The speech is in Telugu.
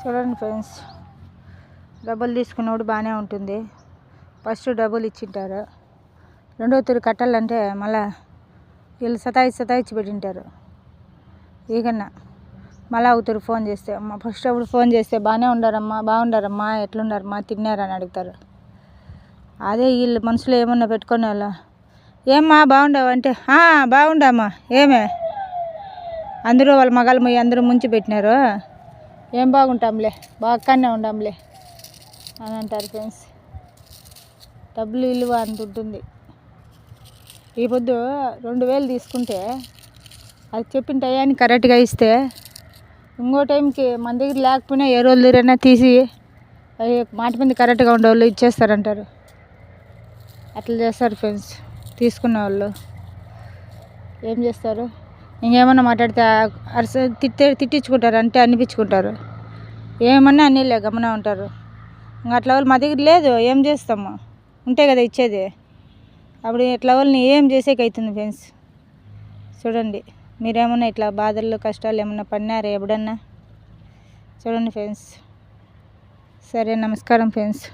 చూడండి ఫ్రెండ్స్, డబ్బులు తీసుకున్నప్పుడు బాగానే ఉంటుంది. ఫస్ట్ డబ్బులు ఇచ్చింటారు, రెండో తూరి కట్టాలంటే మళ్ళా వీళ్ళు సతాయిచ్చి పెట్టింటారు. ఈగన్నా మళ్ళీ అవుతారు ఫోన్ చేస్తే, ఫస్ట్ అప్పుడు ఫోన్ చేస్తే బాగుండారమ్మా ఎట్లున్నారమ్మా తిన్నారని అడుగుతారు. అదే వీళ్ళు మనసులో ఏమన్నా పెట్టుకునే వాళ్ళు, ఏమ్మా బాగుండావు అంటే బాగుండామ్మా, ఏమే అందరూ వాళ్ళ మగాళ్ళు అందరూ ముంచి పెట్టినారు, ఏం బాగుంటాంలే బాగానే ఉండాంలే అని అంటారు ఫ్రెండ్స్. డబ్బులు విలువ అంత ఉంటుంది. ఈ పొద్దు 2000 తీసుకుంటే అది చెప్పిన టయానికి కరెక్ట్గా ఇస్తే ఇంకో టైంకి మన దగ్గర లేకపోయినా ఏ రోజు దగ్గరైనా తీసి అది మాట మీద కరెక్ట్గా ఉండేవాళ్ళు ఇచ్చేస్తారంటారు. అట్లా చేస్తారు ఫ్రెండ్స్ తీసుకున్న వాళ్ళు. ఏం చేస్తారు, ఇంకేమన్నా మాట్లాడితే తిట్టించుకుంటారు, అంటే అనిపించుకుంటారు. ఏమన్నా అన్నీలే గమనా ఉంటారు. ఇంకా అట్లా వాళ్ళు మా దగ్గర లేదు ఏం చేస్తాము, ఉంటే కదా ఇచ్చేది. అప్పుడు ఇట్లా వాళ్ళని ఏం చేసేకి అవుతుంది ఫ్రెండ్స్. చూడండి, మీరేమన్నా ఇట్లా బాధలు కష్టాలు ఏమన్నా పడినారా ఎప్పుడన్నా? చూడండి ఫ్రెండ్స్. సరే, నమస్కారం ఫ్రెండ్స్.